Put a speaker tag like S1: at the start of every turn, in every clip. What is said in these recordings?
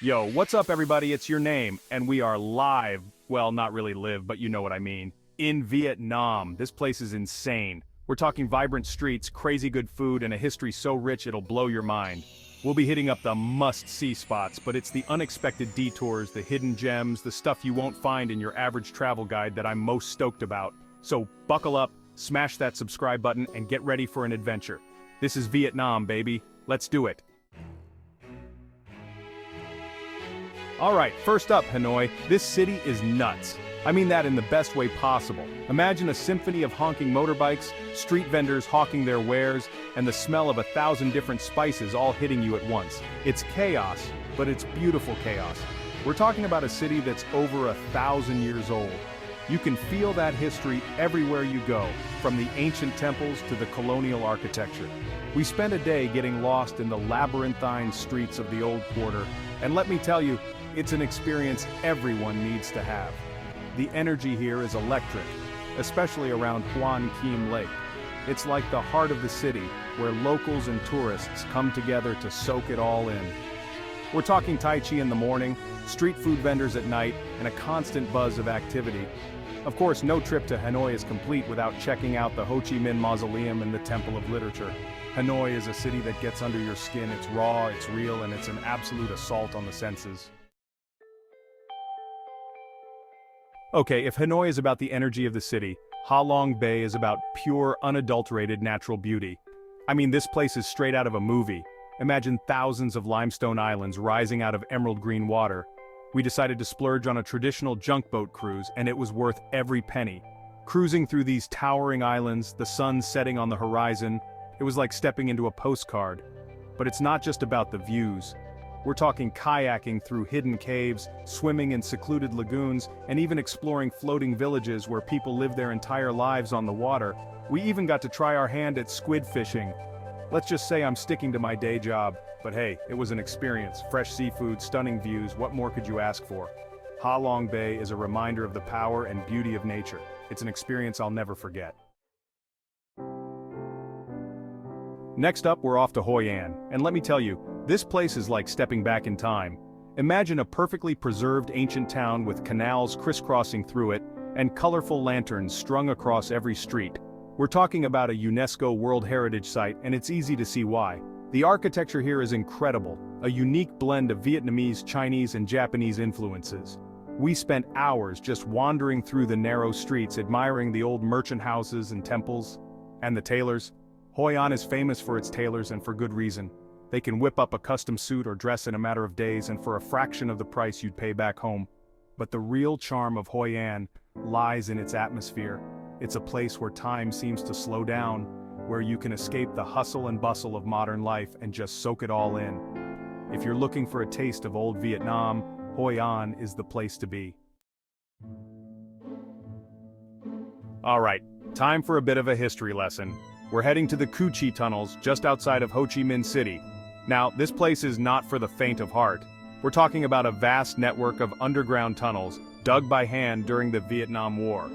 S1: Yo, what's up everybody? It's your name, and we are live. Well, not really live, but you know what I mean. In Vietnam. This place is insane. We're talking vibrant streets, crazy good food, and a history so rich it'll blow your mind. We'll be hitting up the must-see spots, but it's the unexpected detours, the hidden gems, the stuff you won't find in your average travel guide that I'm most stoked about. So buckle up, smash that subscribe button, and get ready for an adventure. This is Vietnam, baby. Let's do it. Alright, first up, Hanoi. This city is nuts. I mean that in the best way possible. Imagine a symphony of honking motorbikes, street vendors hawking their wares, and the smell of 1,000 different spices all hitting you at once. It's chaos, but it's beautiful chaos. We're talking about a city that's over 1,000 years old. You can feel that history everywhere you go, from the ancient temples to the colonial architecture. We spent a day getting lost in the labyrinthine streets of the Old Quarter, and let me tell you, it's an experience everyone needs to have. The energy here is electric, especially around Huan Kim Lake. It's like the heart of the city, where locals and tourists come together to soak it all in. We're talking Tai Chi in the morning, street food vendors at night, and a constant buzz of activity. Of course, no trip to Hanoi is complete without checking out the Ho Chi Minh Mausoleum and the Temple of Literature. Hanoi is a city that gets under your skin. It's raw, it's real, and it's an absolute assault on the senses. Okay, if Hanoi is about the energy of the city, Halong Bay is about pure, unadulterated natural beauty. I mean, this place is straight out of a movie. Imagine thousands of limestone islands rising out of emerald green water. We decided to splurge on a traditional junk boat cruise, and it was worth every penny. Cruising through these towering islands, the sun setting on the horizon, it was like stepping into a postcard. But it's not just about the views. We're talking kayaking through hidden caves, swimming in secluded lagoons, and even exploring floating villages where people live their entire lives on the water. We even got to try our hand at squid fishing. Let's just say I'm sticking to my day job, but hey, it was an experience. Fresh seafood, stunning views, what more could you ask for? Halong Bay is a reminder of the power and beauty of nature. It's an experience I'll never forget. Next up, we're off to Hoi An, and let me tell you, this place is like stepping back in time. Imagine a perfectly preserved ancient town with canals crisscrossing through it, and colorful lanterns strung across every street. We're talking about a UNESCO World Heritage Site, and it's easy to see why. The architecture here is incredible, a unique blend of Vietnamese, Chinese, and Japanese influences. We spent hours just wandering through the narrow streets admiring the old merchant houses and temples. And the tailors. Hoi An is famous for its tailors, and for good reason. They can whip up a custom suit or dress in a matter of days and for a fraction of the price you'd pay back home. But the real charm of Hoi An lies in its atmosphere. It's a place where time seems to slow down, where you can escape the hustle and bustle of modern life and just soak it all in. If you're looking for a taste of old Vietnam, Hoi An is the place to be. Alright, time for a bit of a history lesson. We're heading to the Cu Chi tunnels just outside of Ho Chi Minh City. Now, this place is not for the faint of heart. We're talking about a vast network of underground tunnels, dug by hand during the Vietnam War.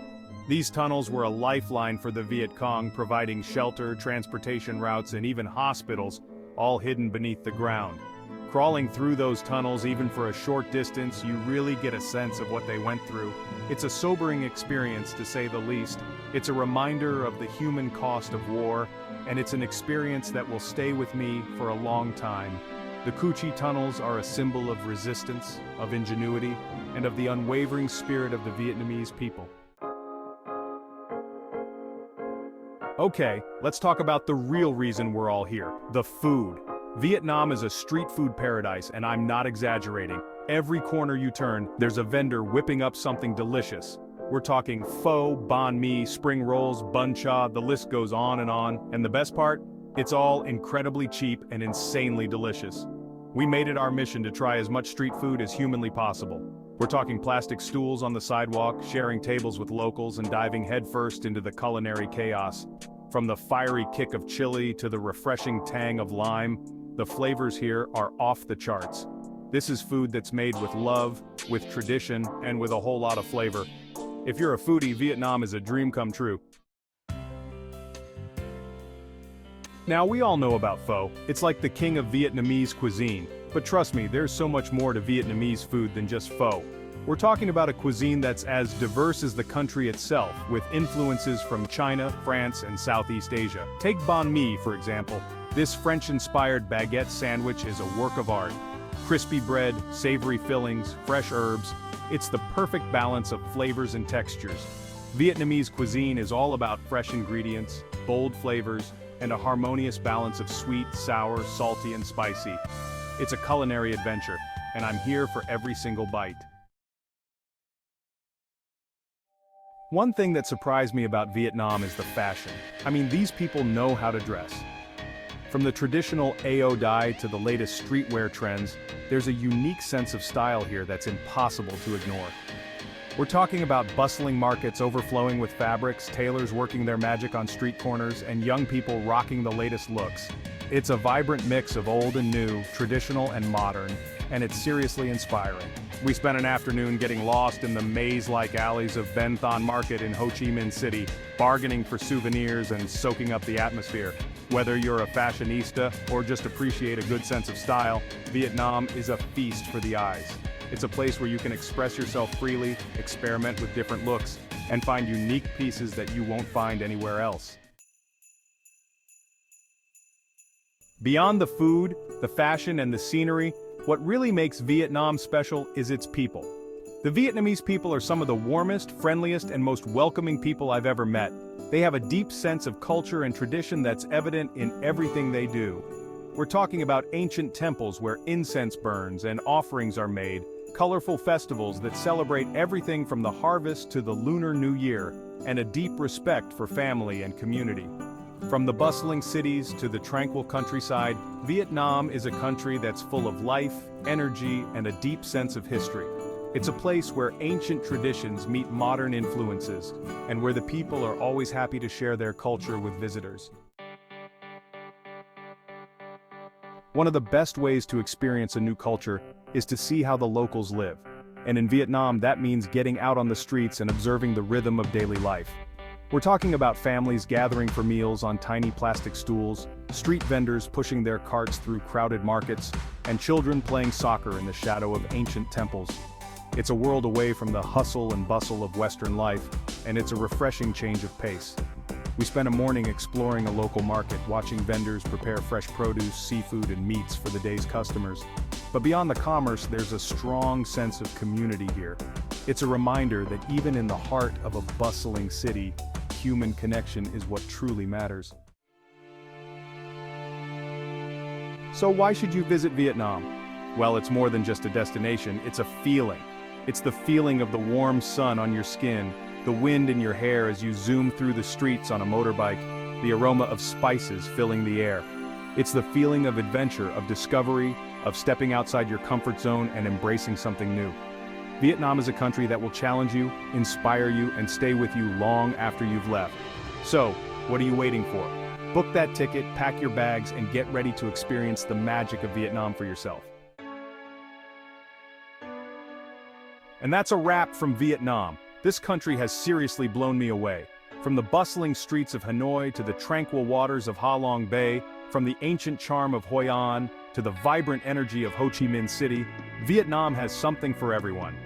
S1: These tunnels were a lifeline for the Viet Cong, providing shelter, transportation routes, and even hospitals, all hidden beneath the ground. Crawling through those tunnels even for a short distance, you really get a sense of what they went through. It's a sobering experience, to say the least. It's a reminder of the human cost of war, and it's an experience that will stay with me for a long time. The Cu Chi tunnels are a symbol of resistance, of ingenuity, and of the unwavering spirit of the Vietnamese people. Okay, let's talk about the real reason we're all here, the food. Vietnam is a street food paradise, and I'm not exaggerating. Every corner you turn, there's a vendor whipping up something delicious. We're talking pho, banh mi, spring rolls, bun cha, the list goes on. And the best part? It's all incredibly cheap and insanely delicious. We made it our mission to try as much street food as humanly possible. We're talking plastic stools on the sidewalk, sharing tables with locals, and diving headfirst into the culinary chaos. From the fiery kick of chili to the refreshing tang of lime, the flavors here are off the charts. This is food that's made with love, with tradition, and with a whole lot of flavor. If you're a foodie, Vietnam is a dream come true. Now, we all know about pho. It's like the king of Vietnamese cuisine. But trust me, there's so much more to Vietnamese food than just pho. We're talking about a cuisine that's as diverse as the country itself, with influences from China, France, and Southeast Asia. Take banh mi, for example. This French-inspired baguette sandwich is a work of art. Crispy bread, savory fillings, fresh herbs. It's the perfect balance of flavors and textures. Vietnamese cuisine is all about fresh ingredients, bold flavors, and a harmonious balance of sweet, sour, salty, and spicy. It's a culinary adventure, and I'm here for every single bite. One thing that surprised me about Vietnam is the fashion. I mean, these people know how to dress. From the traditional AO dye to the latest streetwear trends, there's a unique sense of style here that's impossible to ignore. We're talking about bustling markets overflowing with fabrics, tailors working their magic on street corners, and young people rocking the latest looks. It's a vibrant mix of old and new, traditional and modern, and it's seriously inspiring. We spent an afternoon getting lost in the maze-like alleys of Ben Thon Market in Ho Chi Minh City, bargaining for souvenirs and soaking up the atmosphere. Whether you're a fashionista or just appreciate a good sense of style, Vietnam is a feast for the eyes. It's a place where you can express yourself freely, experiment with different looks, and find unique pieces that you won't find anywhere else. Beyond the food, the fashion, and the scenery, what really makes Vietnam special is its people. The Vietnamese people are some of the warmest, friendliest, and most welcoming people I've ever met. They have a deep sense of culture and tradition that's evident in everything they do. We're talking about ancient temples where incense burns and offerings are made, colorful festivals that celebrate everything from the harvest to the Lunar New Year, and a deep respect for family and community. From the bustling cities to the tranquil countryside, Vietnam is a country that's full of life, energy, and a deep sense of history. It's a place where ancient traditions meet modern influences, and where the people are always happy to share their culture with visitors. One of the best ways to experience a new culture is to see how the locals live. And in Vietnam, that means getting out on the streets and observing the rhythm of daily life. We're talking about families gathering for meals on tiny plastic stools, street vendors pushing their carts through crowded markets, and children playing soccer in the shadow of ancient temples. It's a world away from the hustle and bustle of Western life, and it's a refreshing change of pace. We spent a morning exploring a local market, watching vendors prepare fresh produce, seafood, and meats for the day's customers. But beyond the commerce, there's a strong sense of community here. It's a reminder that even in the heart of a bustling city, human connection is what truly matters. So why should you visit Vietnam? Well, it's more than just a destination, it's a feeling. It's the feeling of the warm sun on your skin, the wind in your hair as you zoom through the streets on a motorbike, the aroma of spices filling the air. It's the feeling of adventure, of discovery, of stepping outside your comfort zone and embracing something new. Vietnam is a country that will challenge you, inspire you, and stay with you long after you've left. So, what are you waiting for? Book that ticket, pack your bags, and get ready to experience the magic of Vietnam for yourself. And that's a wrap from Vietnam. This country has seriously blown me away. From the bustling streets of Hanoi to the tranquil waters of Halong Bay, from the ancient charm of Hoi An to the vibrant energy of Ho Chi Minh City, Vietnam has something for everyone.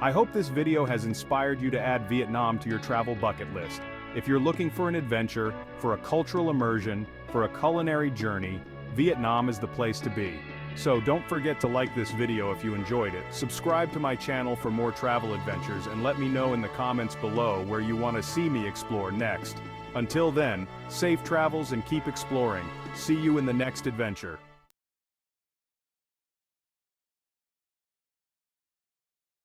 S1: I hope this video has inspired you to add Vietnam to your travel bucket list. If you're looking for an adventure, for a cultural immersion, for a culinary journey, Vietnam is the place to be. So don't forget to like this video if you enjoyed it, subscribe to my channel for more travel adventures, and let me know in the comments below where you want to see me explore next. Until then, safe travels and keep exploring. See you in the next adventure.